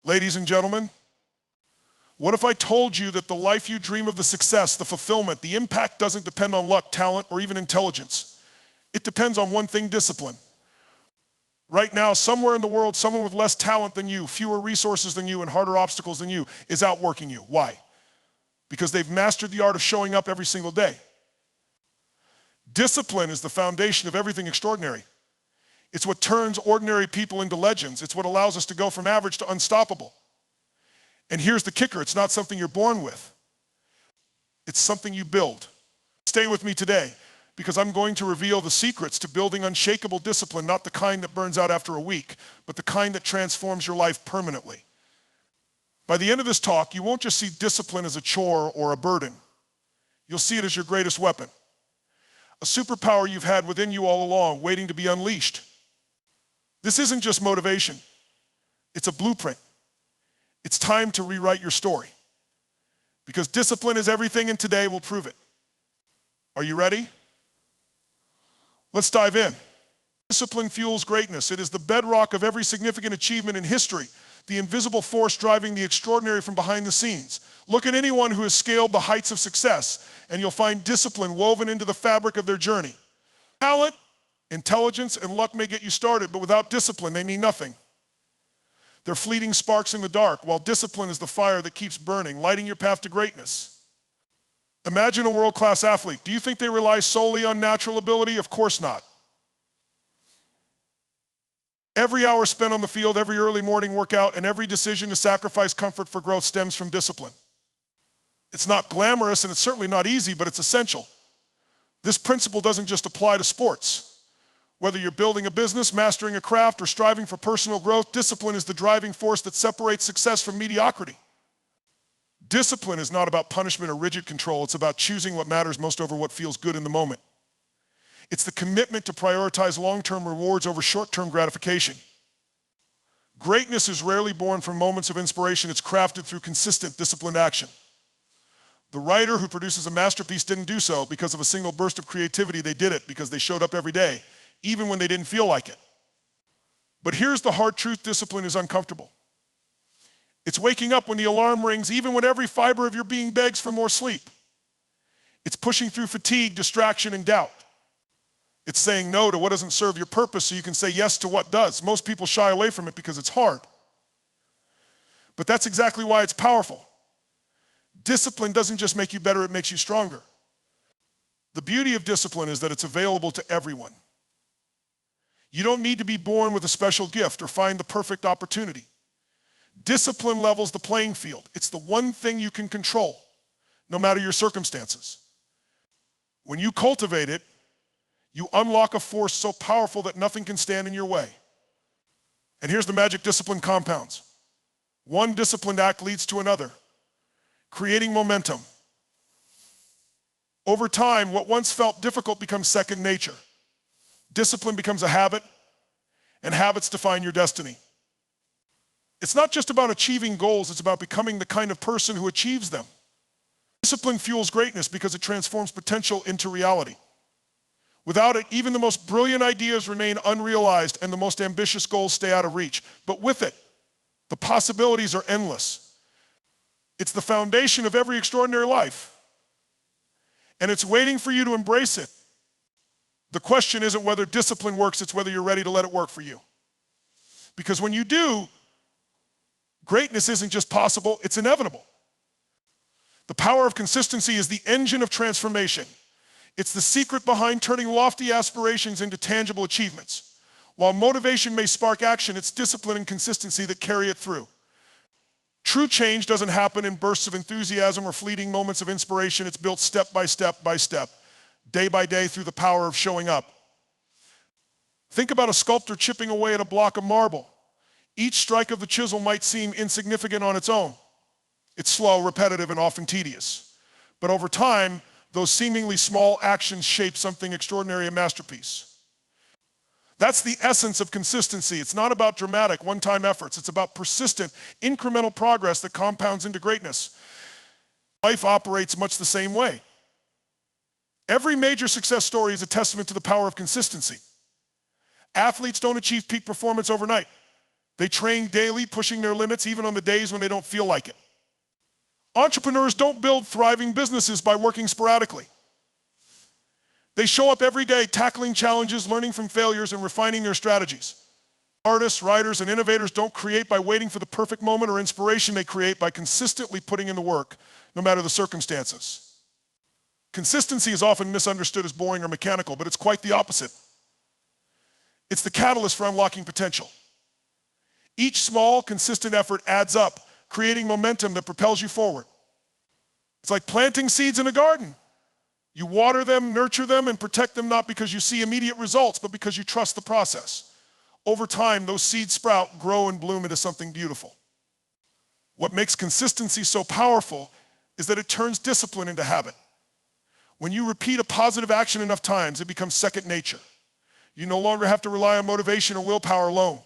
Ladies and gentlemen, what if I told you that the life you dream of, the success, the fulfillment, the impact doesn't depend on luck, talent, or even intelligence? It depends on one thing: discipline. Right now, somewhere in the world, someone with less talent than you, fewer resources than you, and harder obstacles than you is outworking you. Why? Because they've mastered the art of showing up every single day. Discipline is the foundation of everything extraordinary. It's what turns ordinary people into legends. It's what allows us to go from average to unstoppable. And here's the kicker: it's not something you're born with. It's something you build. Stay with me today, because I'm going to reveal the secrets to building unshakable discipline, not the kind that burns out after a week, but the kind that transforms your life permanently. By the end of this talk, you won't just see discipline as a chore or a burden. You'll see it as your greatest weapon. A superpower you've had within you all along, waiting to be unleashed. This isn't just motivation. It's a blueprint. It's time to rewrite your story. Because discipline is everything, and today will prove it. Are you ready? Let's dive in. Discipline fuels greatness. It is the bedrock of every significant achievement in history, the invisible force driving the extraordinary from behind the scenes. Look at anyone who has scaled the heights of success, and you'll find discipline woven into the fabric of their journey. Talent, intelligence, and luck may get you started, but without discipline, they mean nothing. They're fleeting sparks in the dark, while discipline is the fire that keeps burning, lighting your path to greatness. Imagine a world-class athlete. Do you think they rely solely on natural ability? Of course not. Every hour spent on the field, every early morning workout, and every decision to sacrifice comfort for growth stems from discipline. It's not glamorous, and it's certainly not easy, but it's essential. This principle doesn't just apply to sports. Whether you're building a business, mastering a craft, or striving for personal growth, discipline is the driving force that separates success from mediocrity. Discipline is not about punishment or rigid control. It's about choosing what matters most over what feels good in the moment. It's the commitment to prioritize long-term rewards over short-term gratification. Greatness is rarely born from moments of inspiration. It's crafted through consistent, disciplined action. The writer who produces a masterpiece didn't do so because of a single burst of creativity. They did it because they showed up every day, even when they didn't feel like it. But here's the hard truth: discipline is uncomfortable. It's waking up when the alarm rings, even when every fiber of your being begs for more sleep. It's pushing through fatigue, distraction, and doubt. It's saying no to what doesn't serve your purpose so you can say yes to what does. Most people shy away from it because it's hard. But that's exactly why it's powerful. Discipline doesn't just make you better, it makes you stronger. The beauty of discipline is that it's available to everyone. You don't need to be born with a special gift or find the perfect opportunity. Discipline levels the playing field. It's the one thing you can control, no matter your circumstances. When you cultivate it, you unlock a force so powerful that nothing can stand in your way. And here's the magic discipline compounds. One disciplined act leads to another, creating momentum. Over time, what once felt difficult becomes second nature. Discipline becomes a habit, and habits define your destiny. It's not just about achieving goals, it's about becoming the kind of person who achieves them. Discipline fuels greatness because it transforms potential into reality. Without it, even the most brilliant ideas remain unrealized and the most ambitious goals stay out of reach. But with it, the possibilities are endless. It's the foundation of every extraordinary life. And it's waiting for you to embrace it. The question isn't whether discipline works, it's whether you're ready to let it work for you. Because when you do, greatness isn't just possible, it's inevitable. The power of consistency is the engine of transformation. It's the secret behind turning lofty aspirations into tangible achievements. While motivation may spark action, it's discipline and consistency that carry it through. True change doesn't happen in bursts of enthusiasm or fleeting moments of inspiration. It's built step by step by step, day by day, through the power of showing up. Think about a sculptor chipping away at a block of marble. Each strike of the chisel might seem insignificant on its own. It's slow, repetitive, and often tedious. But over time, those seemingly small actions shape something extraordinary, a masterpiece. That's the essence of consistency. It's not about dramatic, one-time efforts. It's about persistent, incremental progress that compounds into greatness. Life operates much the same way. Every major success story is a testament to the power of consistency. Athletes don't achieve peak performance overnight. They train daily, pushing their limits even on the days when they don't feel like it. Entrepreneurs don't build thriving businesses by working sporadically. They show up every day tackling challenges, learning from failures, and refining their strategies. Artists, writers, and innovators don't create by waiting for the perfect moment or inspiration. They create by consistently putting in the work, no matter the circumstances. Consistency is often misunderstood as boring or mechanical, but it's quite the opposite. It's the catalyst for unlocking potential. Each small, consistent effort adds up, creating momentum that propels you forward. It's like planting seeds in a garden. You water them, nurture them, and protect them not because you see immediate results, but because you trust the process. Over time, those seeds sprout, grow, and bloom into something beautiful. What makes consistency so powerful is that it turns discipline into habit. When you repeat a positive action enough times, it becomes second nature. You no longer have to rely on motivation or willpower alone.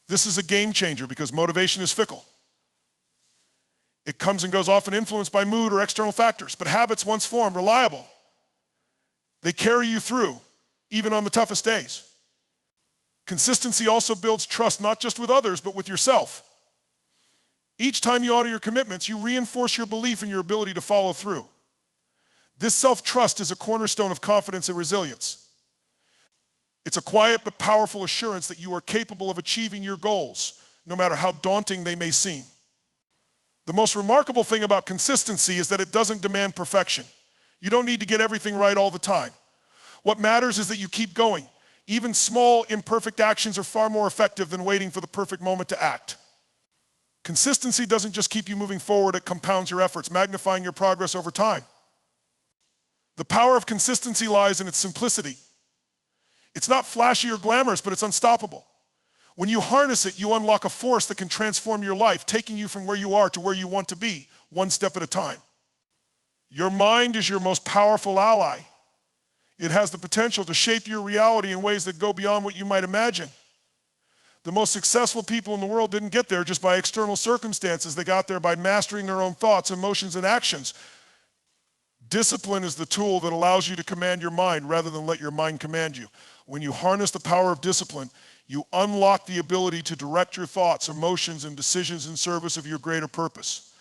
This is a game changer because motivation is fickle. It comes and goes, often influenced by mood or external factors, but habits once formed, reliable. They carry you through, even on the toughest days. Consistency also builds trust, not just with others, but with yourself. Each time you honor your commitments, you reinforce your belief in your ability to follow through. This self-trust is a cornerstone of confidence and resilience. It's a quiet but powerful assurance that you are capable of achieving your goals, no matter how daunting they may seem. The most remarkable thing about consistency is that it doesn't demand perfection. You don't need to get everything right all the time. What matters is that you keep going. Even small, imperfect actions are far more effective than waiting for the perfect moment to act. Consistency doesn't just keep you moving forward, it compounds your efforts, magnifying your progress over time. The power of consistency lies in its simplicity. It's not flashy or glamorous, but it's unstoppable. When you harness it, you unlock a force that can transform your life, taking you from where you are to where you want to be, one step at a time. Your mind is your most powerful ally. It has the potential to shape your reality in ways that go beyond what you might imagine. The most successful people in the world didn't get there just by external circumstances. They got there by mastering their own thoughts, emotions, and actions. Discipline is the tool that allows you to command your mind rather than let your mind command you. When you harness the power of discipline, you unlock the ability to direct your thoughts, emotions, and decisions in service of your greater purpose.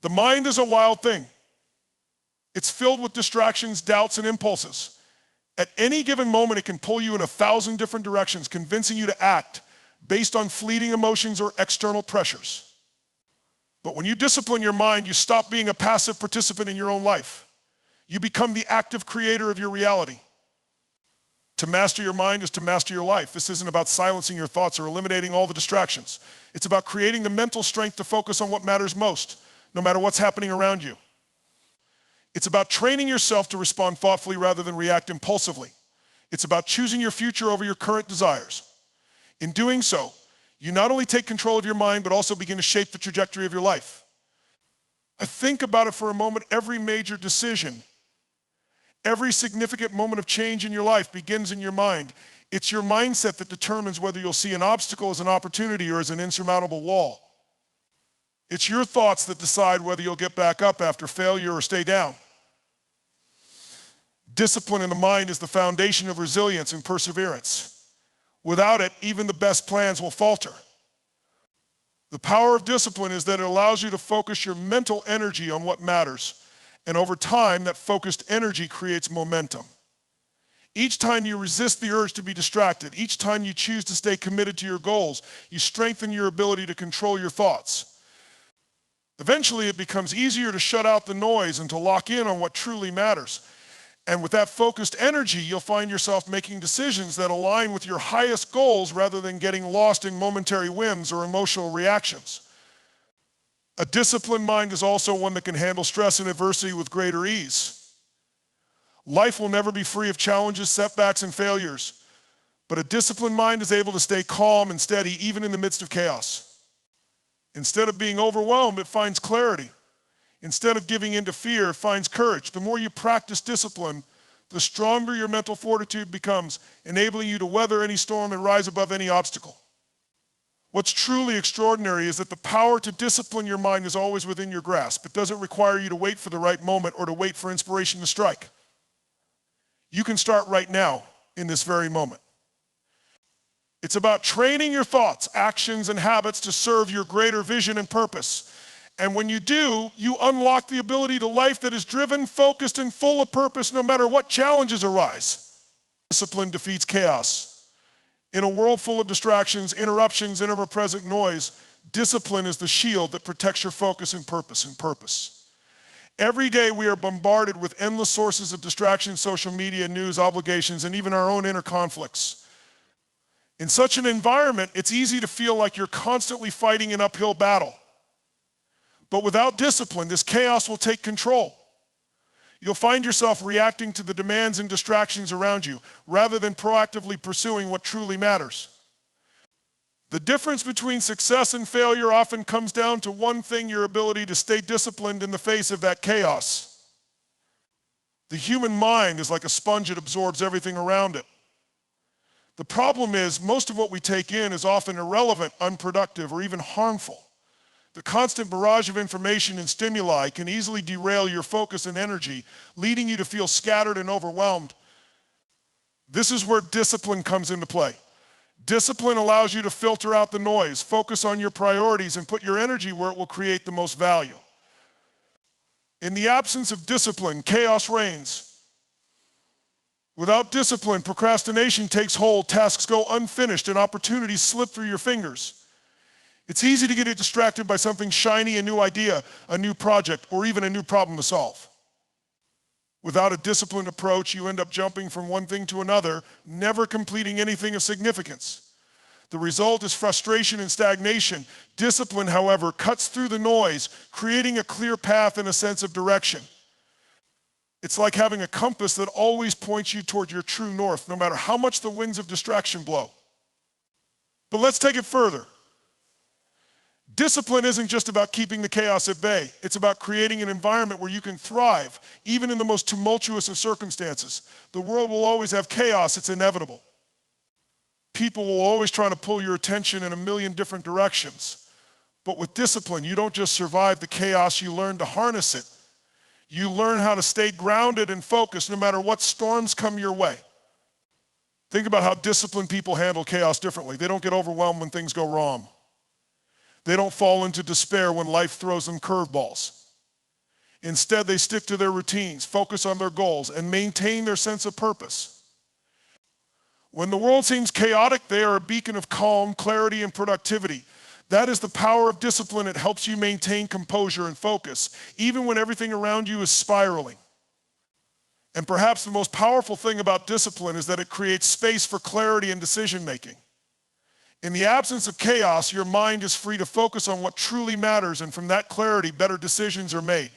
The mind is a wild thing. It's filled with distractions, doubts, and impulses. At any given moment, it can pull you in 1,000 different directions, convincing you to act based on fleeting emotions or external pressures. But when you discipline your mind, you stop being a passive participant in your own life. You become the active creator of your reality. To master your mind is to master your life. This isn't about silencing your thoughts or eliminating all the distractions. It's about creating the mental strength to focus on what matters most, no matter what's happening around you. It's about training yourself to respond thoughtfully rather than react impulsively. It's about choosing your future over your current desires. In doing so, you not only take control of your mind, but also begin to shape the trajectory of your life. I think about it for a moment. Every major decision, every significant moment of change in your life begins in your mind. It's your mindset that determines whether you'll see an obstacle as an opportunity or as an insurmountable wall. It's your thoughts that decide whether you'll get back up after failure or stay down. Discipline in the mind is the foundation of resilience and perseverance. Without it, even the best plans will falter. The power of discipline is that it allows you to focus your mental energy on what matters. And over time, that focused energy creates momentum. Each time you resist the urge to be distracted, each time you choose to stay committed to your goals, you strengthen your ability to control your thoughts. Eventually, it becomes easier to shut out the noise and to lock in on what truly matters. And with that focused energy, you'll find yourself making decisions that align with your highest goals rather than getting lost in momentary whims or emotional reactions. A disciplined mind is also one that can handle stress and adversity with greater ease. Life will never be free of challenges, setbacks, and failures, but a disciplined mind is able to stay calm and steady even in the midst of chaos. Instead of being overwhelmed, it finds clarity. Instead of giving in to fear, it finds courage. The more you practice discipline, the stronger your mental fortitude becomes, enabling you to weather any storm and rise above any obstacle. What's truly extraordinary is that the power to discipline your mind is always within your grasp. It doesn't require you to wait for the right moment or to wait for inspiration to strike. You can start right now in this very moment. It's about training your thoughts, actions, and habits to serve your greater vision and purpose. And when you do, you unlock the ability to life that is driven, focused, and full of purpose no matter what challenges arise. Discipline defeats chaos. In a world full of distractions, interruptions, and ever-present noise, discipline is the shield that protects your focus and purpose. Every day we are bombarded with endless sources of distraction, social media, news, obligations, and even our own inner conflicts. In such an environment, it's easy to feel like you're constantly fighting an uphill battle. But without discipline, this chaos will take control. You'll find yourself reacting to the demands and distractions around you, rather than proactively pursuing what truly matters. The difference between success and failure often comes down to one thing: your ability to stay disciplined in the face of that chaos. The human mind is like a sponge; it absorbs everything around it. The problem is, most of what we take in is often irrelevant, unproductive, or even harmful. The constant barrage of information and stimuli can easily derail your focus and energy, leading you to feel scattered and overwhelmed. This is where discipline comes into play. Discipline allows you to filter out the noise, focus on your priorities, and put your energy where it will create the most value. In the absence of discipline, chaos reigns. Without discipline, procrastination takes hold, tasks go unfinished, and opportunities slip through your fingers. It's easy to get distracted by something shiny, a new idea, a new project, or even a new problem to solve. Without a disciplined approach, you end up jumping from one thing to another, never completing anything of significance. The result is frustration and stagnation. Discipline, however, cuts through the noise, creating a clear path and a sense of direction. It's like having a compass that always points you toward your true north, no matter how much the winds of distraction blow. But let's take it further. Discipline isn't just about keeping the chaos at bay. It's about creating an environment where you can thrive, even in the most tumultuous of circumstances. The world will always have chaos. It's inevitable. People will always try to pull your attention in a million different directions. But with discipline, you don't just survive the chaos, you learn to harness it. You learn how to stay grounded and focused no matter what storms come your way. Think about how disciplined people handle chaos differently. They don't get overwhelmed when things go wrong. They don't fall into despair when life throws them curveballs. Instead, they stick to their routines, focus on their goals, and maintain their sense of purpose. When the world seems chaotic, they are a beacon of calm, clarity, and productivity. That is the power of discipline. It helps you maintain composure and focus, even when everything around you is spiraling. And perhaps the most powerful thing about discipline is that it creates space for clarity and decision-making. In the absence of chaos, your mind is free to focus on what truly matters, and from that clarity, better decisions are made.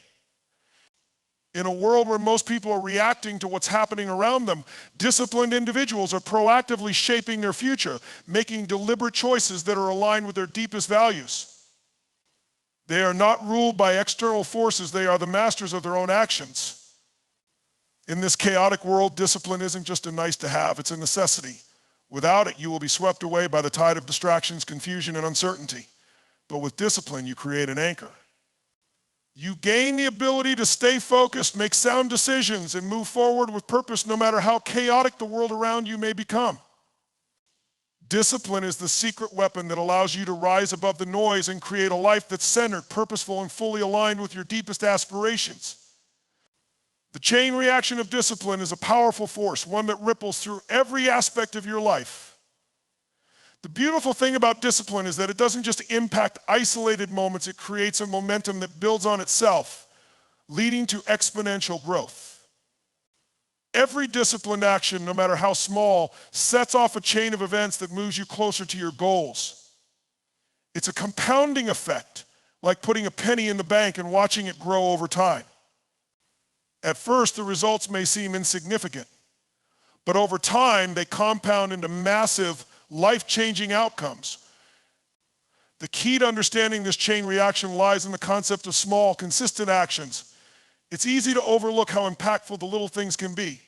In a world where most people are reacting to what's happening around them, disciplined individuals are proactively shaping their future, making deliberate choices that are aligned with their deepest values. They are not ruled by external forces. They are the masters of their own actions. In this chaotic world, discipline isn't just a nice to have, it's a necessity. Without it, you will be swept away by the tide of distractions, confusion, and uncertainty. But with discipline, you create an anchor. You gain the ability to stay focused, make sound decisions, and move forward with purpose no matter how chaotic the world around you may become. Discipline is the secret weapon that allows you to rise above the noise and create a life that's centered, purposeful, and fully aligned with your deepest aspirations. The chain reaction of discipline is a powerful force, one that ripples through every aspect of your life. The beautiful thing about discipline is that it doesn't just impact isolated moments, it creates a momentum that builds on itself, leading to exponential growth. Every disciplined action, no matter how small, sets off a chain of events that moves you closer to your goals. It's a compounding effect, like putting a penny in the bank and watching it grow over time. At first, the results may seem insignificant, but over time, they compound into massive, life-changing outcomes. The key to understanding this chain reaction lies in the concept of small, consistent actions. It's easy to overlook how impactful the little things can be,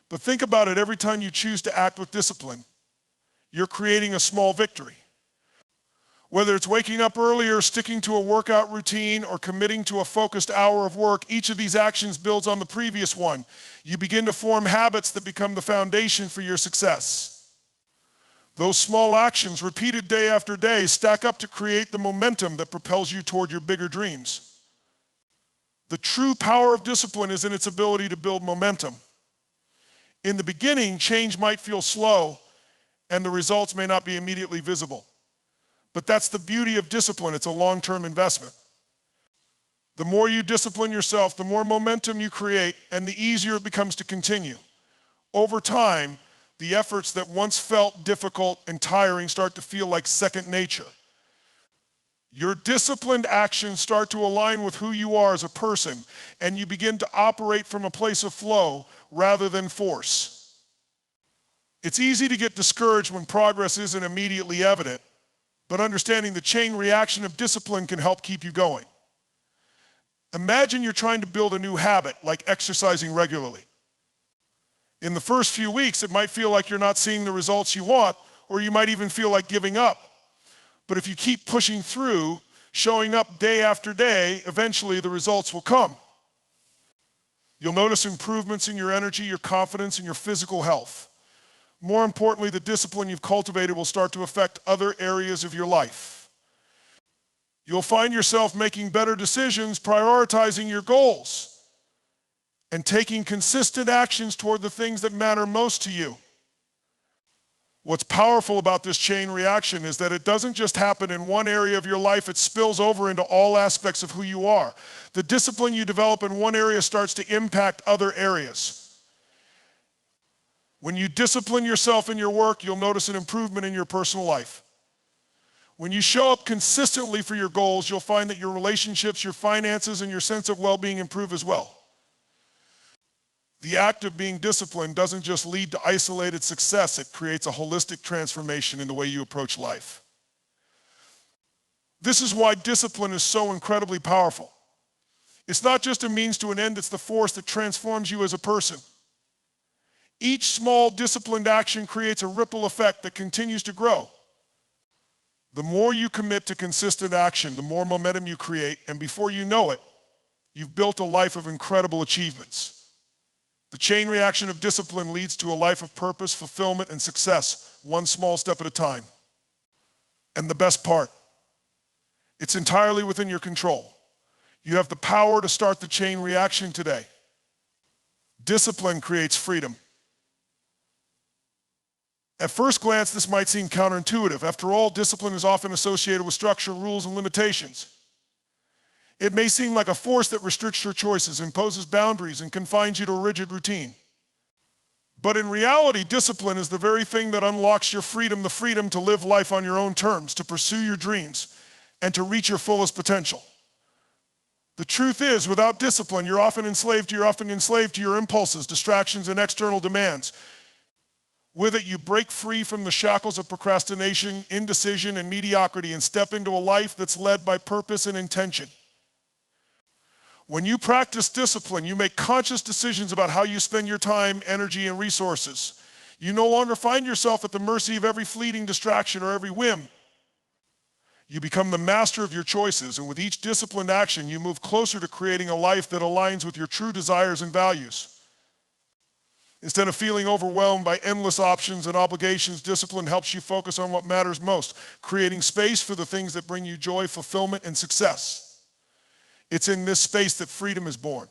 but think about it every time you choose to act with discipline. You're creating a small victory. Whether it's waking up earlier, sticking to a workout routine, or committing to a focused hour of work, each of these actions builds on the previous one. You begin to form habits that become the foundation for your success. Those small actions, repeated day after day, stack up to create the momentum that propels you toward your bigger dreams. The true power of discipline is in its ability to build momentum. In the beginning, change might feel slow, and the results may not be immediately visible. But that's the beauty of discipline. It's a long-term investment. The more you discipline yourself, the more momentum you create, and the easier it becomes to continue. Over time, the efforts that once felt difficult and tiring start to feel like second nature. Your disciplined actions start to align with who you are as a person, and you begin to operate from a place of flow rather than force. It's easy to get discouraged when progress isn't immediately evident, but understanding the chain reaction of discipline can help keep you going. Imagine you're trying to build a new habit, like exercising regularly. In the first few weeks, it might feel like you're not seeing the results you want, or you might even feel like giving up. But if you keep pushing through, showing up day after day, eventually the results will come. You'll notice improvements in your energy, your confidence, and your physical health. More importantly, the discipline you've cultivated will start to affect other areas of your life. You'll find yourself making better decisions, prioritizing your goals, and taking consistent actions toward the things that matter most to you. What's powerful about this chain reaction is that it doesn't just happen in one area of your life, it spills over into all aspects of who you are. The discipline you develop in one area starts to impact other areas. When you discipline yourself in your work, you'll notice an improvement in your personal life. When you show up consistently for your goals, you'll find that your relationships, your finances, and your sense of well-being improve as well. The act of being disciplined doesn't just lead to isolated success, it creates a holistic transformation in the way you approach life. This is why discipline is so incredibly powerful. It's not just a means to an end, it's the force that transforms you as a person. Each small disciplined action creates a ripple effect that continues to grow. The more you commit to consistent action, the more momentum you create, and before you know it, you've built a life of incredible achievements. The chain reaction of discipline leads to a life of purpose, fulfillment, and success, one small step at a time. And the best part, it's entirely within your control. You have the power to start the chain reaction today. Discipline creates freedom. At first glance, this might seem counterintuitive. After all, discipline is often associated with structure, rules, and limitations. It may seem like a force that restricts your choices, imposes boundaries, and confines you to a rigid routine. But in reality, discipline is the very thing that unlocks your freedom, the freedom to live life on your own terms, to pursue your dreams, and to reach your fullest potential. The truth is, without discipline, you're often enslaved to your impulses, distractions, and external demands. With it, you break free from the shackles of procrastination, indecision, and mediocrity and step into a life that's led by purpose and intention. When you practice discipline, you make conscious decisions about how you spend your time, energy, and resources. You no longer find yourself at the mercy of every fleeting distraction or every whim. You become the master of your choices, and with each disciplined action, you move closer to creating a life that aligns with your true desires and values. Instead of feeling overwhelmed by endless options and obligations, discipline helps you focus on what matters most, creating space for the things that bring you joy, fulfillment, and success. It's in this space that freedom is born.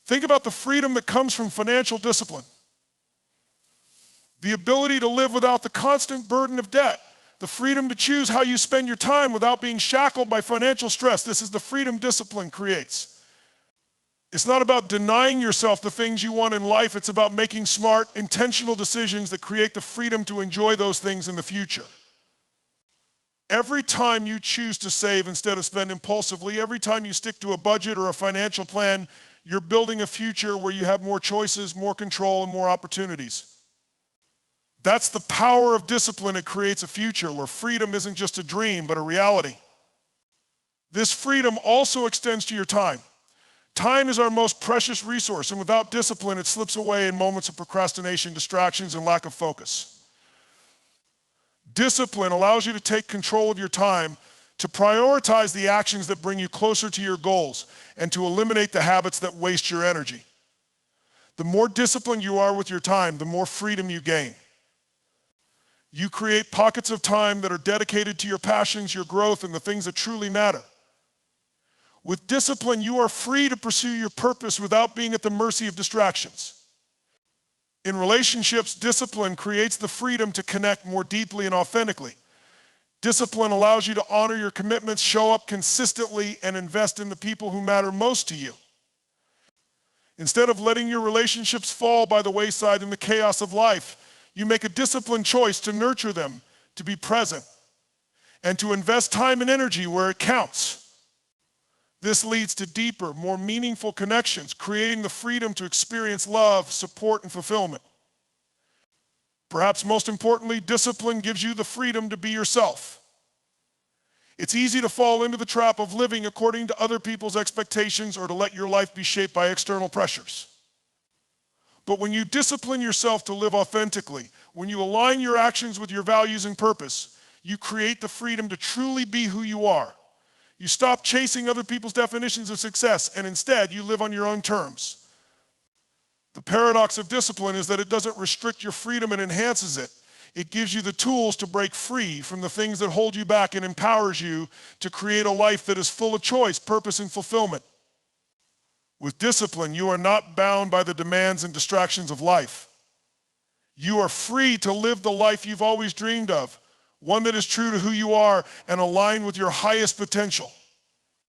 Think about the freedom that comes from financial discipline. The ability to live without the constant burden of debt. The freedom to choose how you spend your time without being shackled by financial stress. This is the freedom discipline creates. It's not about denying yourself the things you want in life. It's about making smart, intentional decisions that create the freedom to enjoy those things in the future. Every time you choose to save instead of spend impulsively, every time you stick to a budget or a financial plan, you're building a future where you have more choices, more control, and more opportunities. That's the power of discipline. It creates a future where freedom isn't just a dream, but a reality. This freedom also extends to your time. Time is our most precious resource, and without discipline, it slips away in moments of procrastination, distractions, and lack of focus. Discipline allows you to take control of your time, to prioritize the actions that bring you closer to your goals, and to eliminate the habits that waste your energy. The more disciplined you are with your time, the more freedom you gain. You create pockets of time that are dedicated to your passions, your growth, and the things that truly matter. With discipline, you are free to pursue your purpose without being at the mercy of distractions. In relationships, discipline creates the freedom to connect more deeply and authentically. Discipline allows you to honor your commitments, show up consistently, and invest in the people who matter most to you. Instead of letting your relationships fall by the wayside in the chaos of life, you make a disciplined choice to nurture them, to be present, and to invest time and energy where it counts. This leads to deeper, more meaningful connections, creating the freedom to experience love, support, and fulfillment. Perhaps most importantly, discipline gives you the freedom to be yourself. It's easy to fall into the trap of living according to other people's expectations or to let your life be shaped by external pressures. But when you discipline yourself to live authentically, when you align your actions with your values and purpose, you create the freedom to truly be who you are. You stop chasing other people's definitions of success, and instead you live on your own terms. The paradox of discipline is that it doesn't restrict your freedom, it enhances it. It gives you the tools to break free from the things that hold you back and empowers you to create a life that is full of choice, purpose, and fulfillment. With discipline, you are not bound by the demands and distractions of life. You are free to live the life you've always dreamed of, one that is true to who you are and aligned with your highest potential.